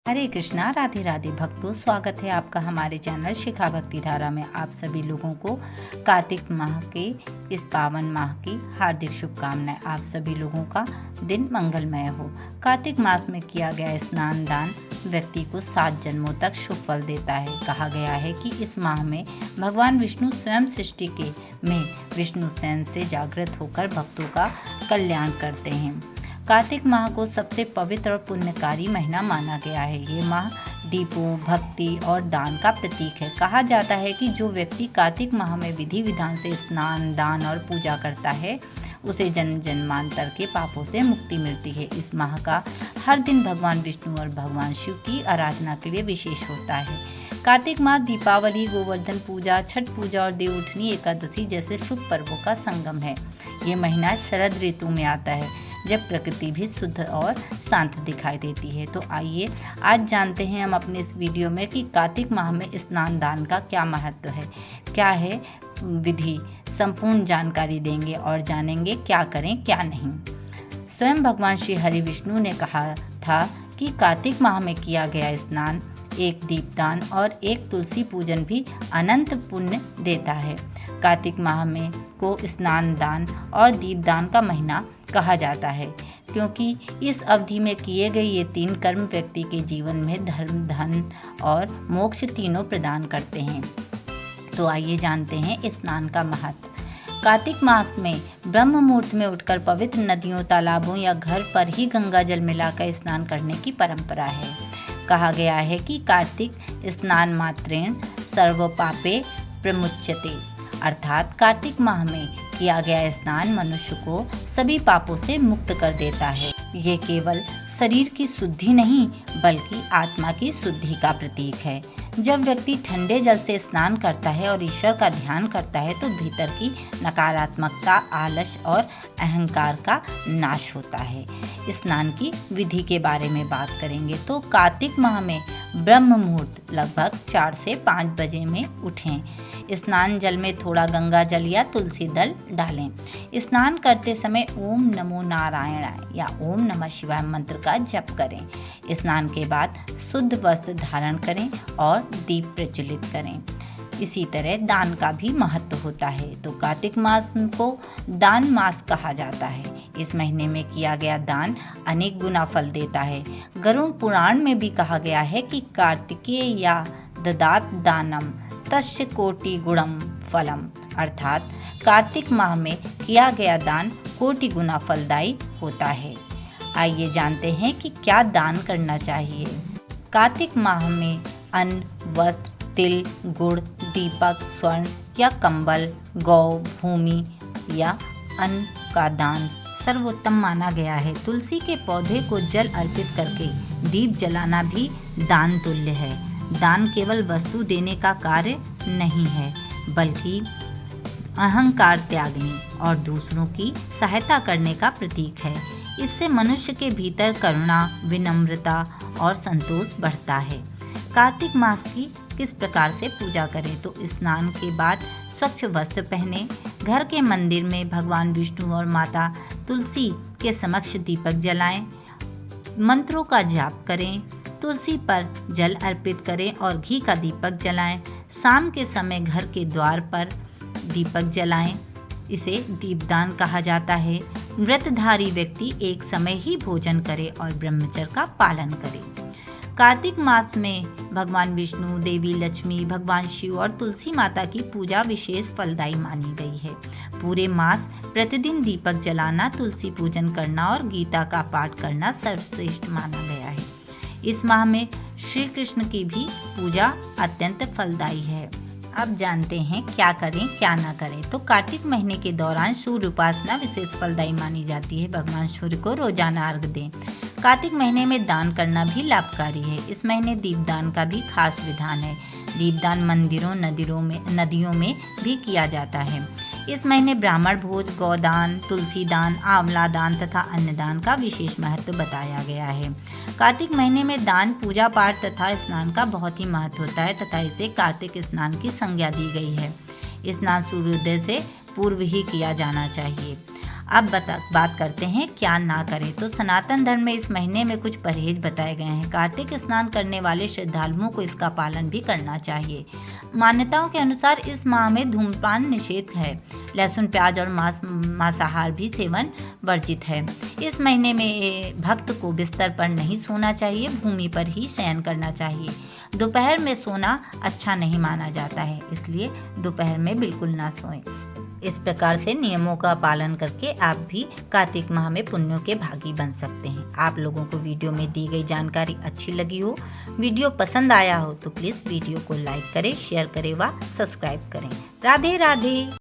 हरे कृष्णा, राधे राधे भक्तों, स्वागत है आपका हमारे चैनल शिखा भक्ति धारा में। आप सभी लोगों को कार्तिक माह के इस पावन माह की हार्दिक शुभकामनाएं। आप सभी लोगों का दिन मंगलमय हो। कार्तिक मास में किया गया स्नान दान व्यक्ति को 7 जन्मों तक शुभ फल देता है। कहा गया है कि इस माह में भगवान विष्णु स्वयं सृष्टि के में विष्णु सेन से जागृत होकर भक्तों का कल्याण करते हैं। कार्तिक माह को सबसे पवित्र और पुण्यकारी महीना माना गया है। ये माह दीपों, भक्ति और दान का प्रतीक है। कहा जाता है कि जो व्यक्ति कार्तिक माह में विधि विधान से स्नान, दान और पूजा करता है उसे जन्म जन्मांतर के पापों से मुक्ति मिलती है। इस माह का हर दिन भगवान विष्णु और भगवान शिव की आराधना के लिए विशेष होता है। कार्तिक माह दीपावली, गोवर्धन पूजा, छठ पूजा और देवउठनी एकादशी जैसे शुभ पर्वों का संगम है। ये महीना शरद ऋतु में आता है जब प्रकृति भी शुद्ध और शांत दिखाई देती है। तो आइए आज जानते हैं हम अपने इस वीडियो में कि कार्तिक माह में स्नान दान का क्या महत्व है, क्या है विधि। संपूर्ण जानकारी देंगे और जानेंगे क्या करें क्या नहीं। स्वयं भगवान श्री हरि विष्णु ने कहा था कि कार्तिक माह में किया गया स्नान, एक दीपदान और एक तुलसी पूजन भी अनंत पुण्य देता है। कार्तिक माह में को स्नान दान और दीपदान का महीना कहा जाता है क्योंकि इस अवधि में किए गए ये 3 कर्म व्यक्ति के जीवन में धर्म, धन और मोक्ष तीनों प्रदान करते हैं। तो आइए जानते हैं स्नान का महत्व। कार्तिक मास में ब्रह्म मुहूर्त में उठकर पवित्र नदियों, तालाबों या घर पर ही गंगा जल मिलाकर स्नान करने की परंपरा है। कहा गया है कि कार्तिक स्नान मात्रेण सर्व पापे प्रमुच्यते, अर्थात कार्तिक माह में किया गया स्नान मनुष्य को सभी पापों से मुक्त कर देता है। ये केवल शरीर की शुद्धि नहीं बल्कि आत्मा की शुद्धि का प्रतीक है। जब व्यक्ति ठंडे जल से स्नान करता है और ईश्वर का ध्यान करता है तो भीतर की नकारात्मकता, आलस और अहंकार का नाश होता है। स्नान की विधि के बारे में बात करेंगे तो कार्तिक माह में ब्रह्म मुहूर्त लगभग 4 से 5 बजे में उठें। स्नान जल में थोड़ा गंगा जल या तुलसी दल डालें। स्नान करते समय ओम नमो नारायणाय या ओम नमः शिवाय मंत्र का जप करें। स्नान के बाद शुद्ध वस्त्र धारण करें और दीप प्रज्वलित करें। इसी तरह दान का भी महत्व होता है। तो कार्तिक मास को दान मास कहा जाता है। इस महीने में किया गया दान अनेक गुना फल देता है। गरुड़ पुराण में भी कहा गया है कि कार्तिकेय या ददात दानम तस्य कोटि गुणम फलम, अर्थात कार्तिक माह में किया गया दान कोटि गुना फलदायी होता है। आइए जानते हैं कि क्या दान करना चाहिए। कार्तिक माह में अन्न, वस्त्र, तिल, गुड़, दीपक, स्वर्ण या कंबल, गौ, भूमि या अन्न का दान सर्वोत्तम माना गया है। तुलसी के पौधे को जल अर्पित करके दीप जलाना भी दान तुल्य है। दान केवल वस्तु देने का कार्य नहीं है बल्कि अहंकार त्यागने और दूसरों की सहायता करने का प्रतीक है। इससे मनुष्य के भीतर करुणा, विनम्रता और संतोष बढ़ता है। कार्तिक मास की किस प्रकार से पूजा करें तो स्नान के बाद स्वच्छ वस्त्र पहने, घर के मंदिर में भगवान विष्णु और माता तुलसी के समक्ष दीपक जलाएं, मंत्रों का जाप करें, तुलसी पर जल अर्पित करें और घी का दीपक जलाएं। शाम के समय घर के द्वार पर दीपक जलाएं। इसे दीपदान कहा जाता है। व्रतधारी व्यक्ति एक समय ही भोजन करे और ब्रह्मचर्य का पालन करे। कार्तिक मास में भगवान विष्णु, देवी लक्ष्मी, भगवान शिव और तुलसी माता की पूजा विशेष फलदायी मानी गई है। पूरे मास प्रतिदिन दीपक जलाना, तुलसी पूजन करना और गीता का पाठ करना सर्वश्रेष्ठ माना गया है। इस माह में श्री कृष्ण की भी पूजा अत्यंत फलदायी है। अब जानते हैं क्या करें क्या ना करें। तो कार्तिक महीने के दौरान सूर्य उपासना विशेष फलदायी मानी जाती है। भगवान सूर्य को रोजाना अर्घ दें। कार्तिक महीने में दान करना भी लाभकारी है। इस महीने दीपदान का भी खास विधान है। दीपदान मंदिरों, नदियों में भी किया जाता है। इस महीने ब्राह्मण भोज, गौदान, तुलसी दान, आंवला दान तथा अन्नदान का विशेष महत्व बताया गया है। कार्तिक महीने में दान, पूजा पाठ तथा स्नान का बहुत ही महत्व होता है तथा इसे कार्तिक स्नान की संज्ञा दी गई है। स्नान सूर्योदय से पूर्व ही किया जाना चाहिए। अब बात करते हैं क्या ना करें। तो सनातन धर्म में इस महीने में कुछ परहेज बताए गए हैं। कार्तिक स्नान करने वाले श्रद्धालुओं को इसका पालन भी करना चाहिए। मान्यताओं के अनुसार इस माह में धूम्रपान निषेध है। लहसुन, प्याज और मांसाहार भी सेवन वर्जित है। इस महीने में भक्त को बिस्तर पर नहीं सोना चाहिए, भूमि पर ही शयन करना चाहिए। दोपहर में सोना अच्छा नहीं माना जाता है, इसलिए दोपहर में बिल्कुल ना सोएं। इस प्रकार से नियमों का पालन करके आप भी कार्तिक माह में पुण्यों के भागी बन सकते हैं। आप लोगों को वीडियो में दी गई जानकारी अच्छी लगी हो, वीडियो पसंद आया हो तो प्लीज़ वीडियो को लाइक करें, शेयर करें व सब्सक्राइब करें। राधे राधे।